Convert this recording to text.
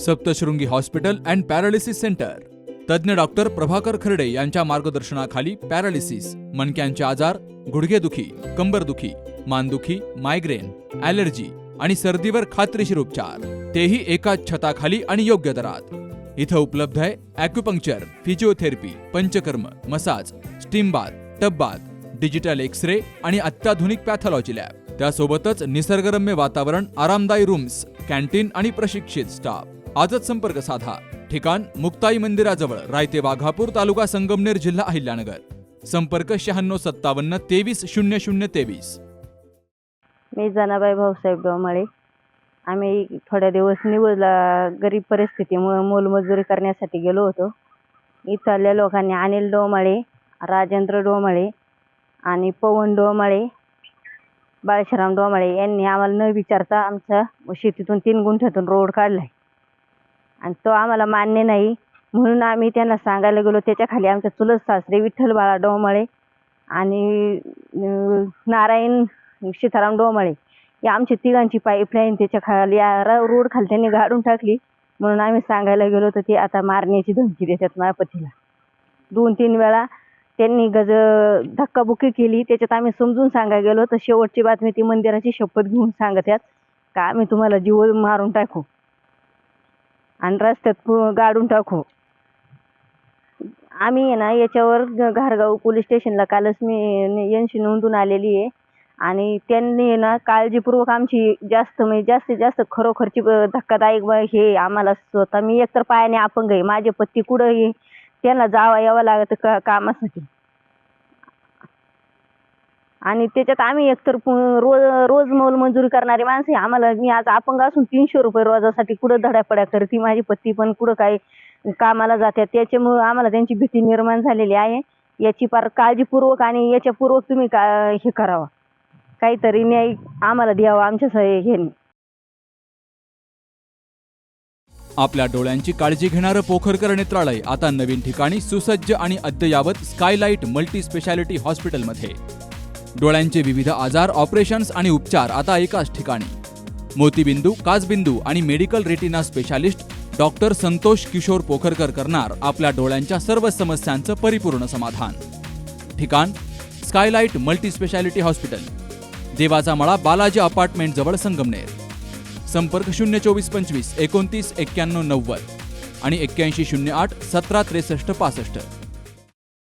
Saptashrungi hospital and paralysis centre. तज्ञ doctor Prabhakar खर्डे यांच्या मार्गदर्शनाखाली पॅरालिसिस, मणक्यांचे आजार, गुडघेदुखी, कंबरदुखी, मानदुखी, मायग्रेन, ॲलर्जी आणि सर्दीवर खात्रीशीर उपचार, तेही एकाच छताखाली आणि योग्य दरात। इथं उपलब्ध आहे acupuncture, physiotherapy, panchakarma, massage, steam bath, tub bath, digital X-ray आणि अत्याधुनिक पॅथॉलॉजी लॅब। त्यासोबतच निसर्गरम्य वातावरण, आरामदायी रूम्स, कॅन्टीन आणि प्रशिक्षित स्टाफ। आजच संपर्क साधा। ठिकाण मुक्ताई मंदिराजवळ, रायते वाघापूर, तालुका संगमनेर, जिल्हा अहिल्यानगर। संपर्क 9657 230023। मी जनाबाई भाऊसाहेब डोमाळे। आम्ही थोड्या दिवस निवडला गरीब परिस्थितीमुळे मोलमजुरी करण्यासाठी गेलो होतो। इथल्या लोकांनी अनिल डोमाळे, राजेंद्र डोमाळे आणि पवन डोमाळे, बाळशाराम डोमाळे यांनी आम्हाला न विचारता आमच्या शेतीतून 3 गुंठ्यातून रोड काढलाय आणि तो आम्हाला मान्य नाही म्हणून आम्ही त्यांना सांगायला गेलो। त्याच्या खाली आमच्या चुलत सासरे विठ्ठल बाळा डोमाळे आणि नारायण सीताराम डोमाळे या आमच्या तिघांची पाईपलाईन त्याच्या खाली रोड खाली त्यांनी गाडून टाकली म्हणून आम्ही सांगायला गेलो तर ते आता मारण्याची धमकी देतात माझ्या पतीला। 2-3 वेळा त्यांनी धक्काबुक्की केली। त्याच्यात आम्ही समजून सांगायला गेलो तर शेवटची बातमी ती मंदिराची शपथ घेऊन सांगतात का आम्ही तुम्हाला जीव मारून टाकू आणि रस्त्यात गाडून टाकू। आम्ही ना याच्यावर घारगाव पोलीस स्टेशनला कालच मी यांची नोंदून आलेली आहे आणि त्यांनी ना काळजीपूर्वक आमची जास्तीत जास्त खरोखरची धक्कादायक हे आम्हाला स्वतः, मी एकतर पायाने अपंग आहे, माझे पती कुठंही त्यांना यावं लागत कामासाठी आणि त्याच्यात आम्ही एकतर रोज मोलमजुरी करणारी माणसं आहे। आम्हाला मी आज अपंग असून 300 रुपये रोजासाठी कुठं धडापड्या करते, माझी पती पण कुठं काही कामाला जातात, त्याच्यामुळे आम्हाला त्यांची भीती निर्माण झालेली आहे। याची फार काळजीपूर्वक आणि याच्यापूर्वक तुम्ही हे करावं, काहीतरी न्याय आम्हाला द्यावा आमच्या ह्यानी। आपल्या डोळ्यांची काळजी घेणारं पोखरकर नेत्रालय आता नवीन ठिकाणी सुसज्ज आणि अद्ययावत स्कायलाइट मल्टी स्पेशालिटी हॉस्पिटलमध्ये। डोळ्यांचे विविध आजार, ऑपरेशन्स आणि उपचार आता एकाच ठिकाणी। मोतीबिंदू, काचबिंदू आणि medical retina specialist doctor Santosh Kishor Pokharkar करणार आपल्या डोळ्यांच्या सर्व समस्यांचं परिपूर्ण समाधान। ठिकाण स्कायलाइट मल्टी स्पेशालिटी हॉस्पिटल, देवाचा मळा, बालाजी अपार्टमेंट जवळ, संगमनेर। संपर्क 02425 29 91 90 आणि 8108 17 63 65।